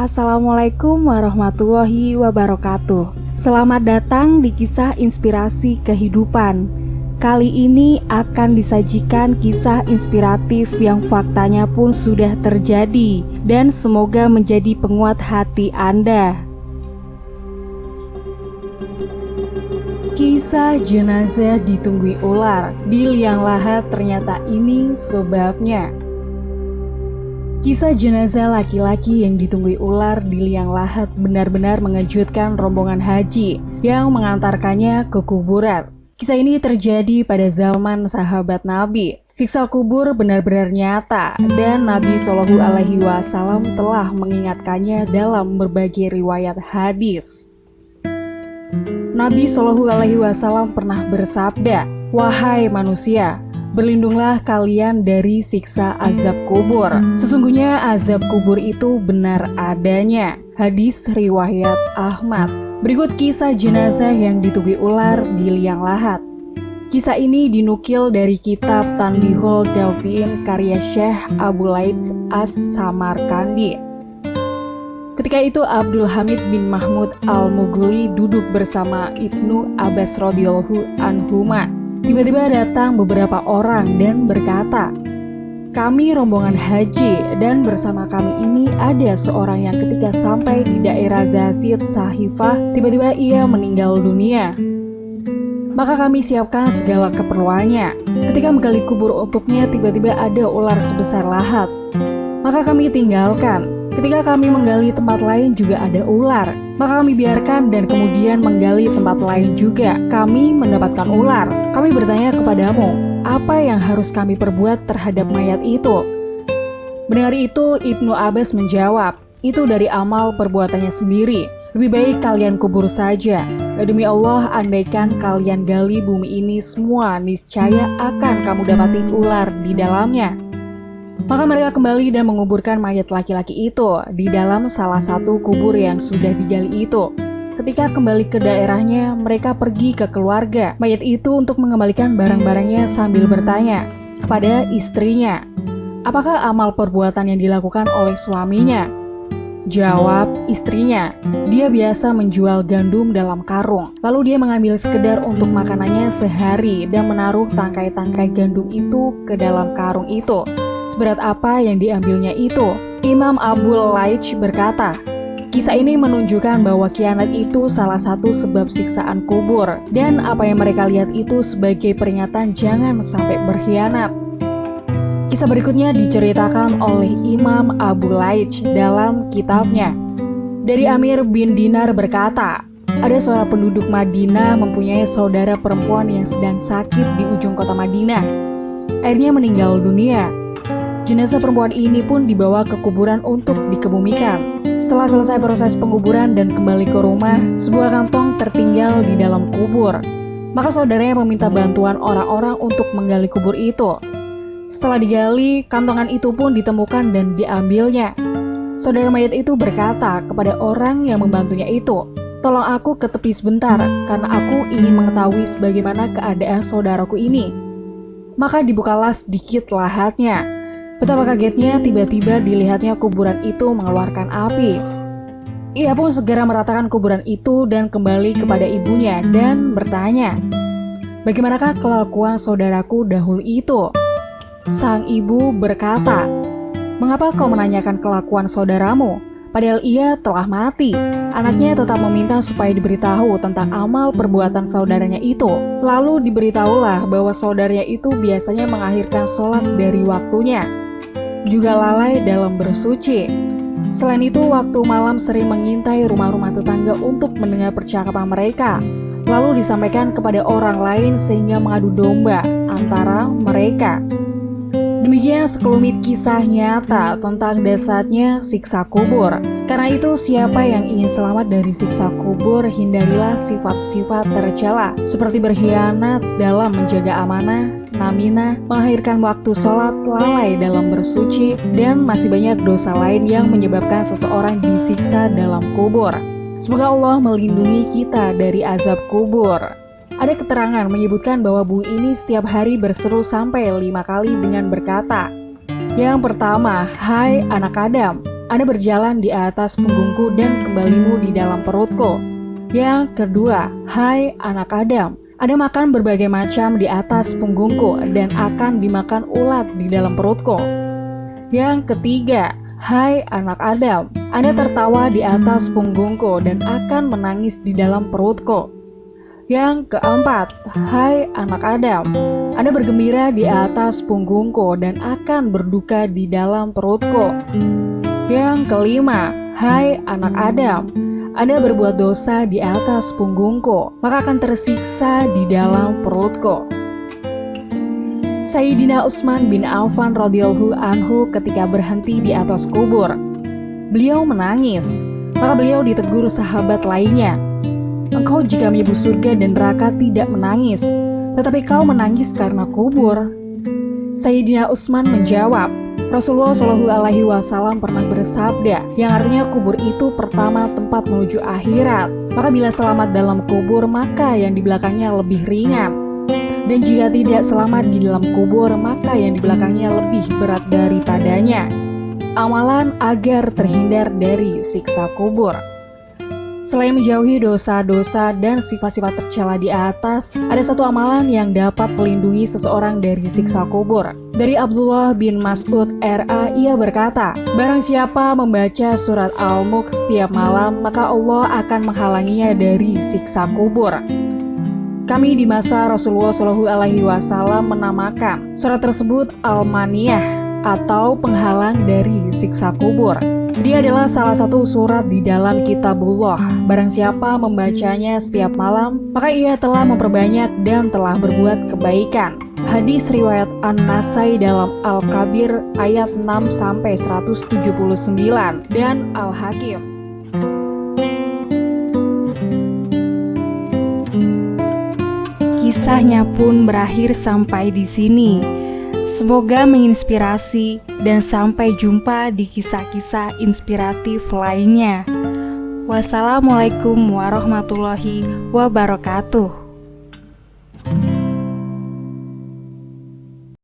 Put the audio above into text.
Assalamualaikum warahmatullahi wabarakatuh. Selamat datang di kisah inspirasi kehidupan. Kali ini akan disajikan kisah inspiratif yang faktanya pun sudah terjadi dan semoga menjadi penguat hati Anda. Kisah jenazah ditunggui ular di liang lahat, ternyata ini sebabnya. Kisah jenazah laki-laki yang ditunggui ular di liang lahat benar-benar mengejutkan rombongan haji yang mengantarkannya ke kuburan. Kisah ini terjadi pada zaman sahabat Nabi. Siksa kubur benar-benar nyata dan Nabi Shallallahu Alaihi Wasallam telah mengingatkannya dalam berbagai riwayat hadis. Nabi Shallallahu Alaihi Wasallam pernah bersabda, "Wahai manusia, berlindunglah kalian dari siksa azab kubur. Sesungguhnya azab kubur itu benar adanya." Hadis riwayat Ahmad. Berikut kisah jenazah yang ditunggui ular di liang lahat. Kisah ini dinukil dari kitab Tanbihul Ghafiin karya Syekh Abu Laits As-Samarkandi. Ketika itu Abdul Hamid bin Mahmud Al-Mughuli duduk bersama Ibnu Abbas radhiyallahu anhuma. Tiba-tiba datang beberapa orang dan berkata, "Kami rombongan haji dan bersama kami ini ada seorang yang ketika sampai di daerah Zazid Sahifah, tiba-tiba ia meninggal dunia. Maka kami siapkan segala keperluannya. Ketika menggali kubur untuknya, tiba-tiba ada ular sebesar lahat. Maka kami tinggalkan. Ketika kami menggali tempat lain juga ada ular. Maka kami biarkan dan kemudian menggali tempat lain juga. Kami mendapatkan ular. Kami bertanya kepadamu, apa yang harus kami perbuat terhadap mayat itu?" Mendengar itu, Ibnu Abbas menjawab, "Itu dari amal perbuatannya sendiri. Lebih baik kalian kubur saja. Demi Allah, andaikan kalian gali bumi ini semua, niscaya akan kamu dapati ular di dalamnya." Maka mereka kembali dan menguburkan mayat laki-laki itu di dalam salah satu kubur yang sudah digali itu. Ketika kembali ke daerahnya, mereka pergi ke keluarga mayat itu untuk mengembalikan barang-barangnya sambil bertanya kepada istrinya, apakah amal perbuatan yang dilakukan oleh suaminya? Jawab istrinya, dia biasa menjual gandum dalam karung, lalu dia mengambil sekedar untuk makanannya sehari dan menaruh tangkai-tangkai gandum itu ke dalam karung itu. Seberat apa yang diambilnya itu? Imam Abul Laits berkata, kisah ini menunjukkan bahwa khianat itu salah satu sebab siksaan kubur, dan apa yang mereka lihat itu sebagai peringatan jangan sampai berkhianat. Kisah berikutnya diceritakan oleh Imam Abu Laits dalam kitabnya. Dari Amir bin Dinar berkata, ada seorang penduduk Madinah mempunyai saudara perempuan yang sedang sakit di ujung kota Madinah. Akhirnya meninggal dunia. Jenazah perempuan ini pun dibawa ke kuburan untuk dikebumikan. Setelah selesai proses penguburan dan kembali ke rumah, sebuah kantong tertinggal di dalam kubur. Maka saudaranya meminta bantuan orang-orang untuk menggali kubur itu. Setelah digali, kantongan itu pun ditemukan dan diambilnya. Saudara mayat itu berkata kepada orang yang membantunya itu, "Tolong aku ke tepi sebentar, karena aku ingin mengetahui sebagaimana keadaan saudaraku ini." Maka dibukalah sedikit lahatnya. Betapa kagetnya tiba-tiba dilihatnya kuburan itu mengeluarkan api. Ia pun segera meratakan kuburan itu dan kembali kepada ibunya dan bertanya, "Bagaimanakah kelakuan saudaraku dahulu itu?" Sang ibu berkata, "Mengapa kau menanyakan kelakuan saudaramu? Padahal ia telah mati." Anaknya tetap meminta supaya diberitahu tentang amal perbuatan saudaranya itu. Lalu diberitahulah bahwa saudaranya itu biasanya mengakhirkan sholat dari waktunya, juga lalai dalam bersuci. Selain itu, waktu malam sering mengintai rumah-rumah tetangga untuk mendengar percakapan mereka, lalu disampaikan kepada orang lain sehingga mengadu domba antara mereka. Demikian sekelumit kisah nyata tentang dahsyatnya siksa kubur. Karena itu, siapa yang ingin selamat dari siksa kubur, hindarilah sifat-sifat tercela seperti berkhianat dalam menjaga amanah, namimah, mengakhirkan waktu sholat, lalai dalam bersuci, dan masih banyak dosa lain yang menyebabkan seseorang disiksa dalam kubur. Semoga Allah melindungi kita dari azab kubur. Ada keterangan menyebutkan bahwa bumi ini setiap hari berseru sampai 5 kali dengan berkata, yang pertama, "Hai anak Adam, Anda berjalan di atas punggungku dan kembalimu di dalam perutku. Yang kedua, hai anak Adam, Anda makan berbagai macam di atas punggungku dan akan dimakan ulat di dalam perutku. Yang ketiga, hai anak Adam, Anda tertawa di atas punggungku dan akan menangis di dalam perutku. Yang keempat, hai anak Adam, Anda bergembira di atas punggungku dan akan berduka di dalam perutku. Yang kelima, hai anak Adam, Anda berbuat dosa di atas punggungku, maka akan tersiksa di dalam perutku. Sayyidina Utsman bin Affan radhiyallahu anhu ketika berhenti di atas kubur, beliau menangis, maka beliau ditegur sahabat lainnya, engkau jika menyebut surga dan neraka tidak menangis, tetapi kau menangis karena kubur. Sayyidina Utsman menjawab, Rasulullah SAW pernah bersabda, yang artinya kubur itu pertama tempat menuju akhirat. Maka bila selamat dalam kubur, maka yang di belakangnya lebih ringan. Dan jika tidak selamat di dalam kubur, maka yang di belakangnya lebih berat daripadanya. Amalan agar terhindar dari siksa kubur. Selain menjauhi dosa-dosa dan sifat-sifat tercela di atas, ada satu amalan yang dapat melindungi seseorang dari siksa kubur. Dari Abdullah bin Mas'ud RA, ia berkata, barang siapa membaca surat Al-Mulk setiap malam, maka Allah akan menghalanginya dari siksa kubur. Kami di masa Rasulullah SAW menamakan surat tersebut Al-Maniyah atau penghalang dari siksa kubur. Dia adalah salah satu surat di dalam kitabullah. Barang siapa membacanya setiap malam, maka ia telah memperbanyak dan telah berbuat kebaikan. Hadis riwayat An-Nasai dalam Al-Kabir ayat 6-179 dan Al-Hakim. Kisahnya pun berakhir sampai di sini. Semoga menginspirasi dan sampai jumpa di kisah-kisah inspiratif lainnya. Wassalamualaikum warahmatullahi wabarakatuh.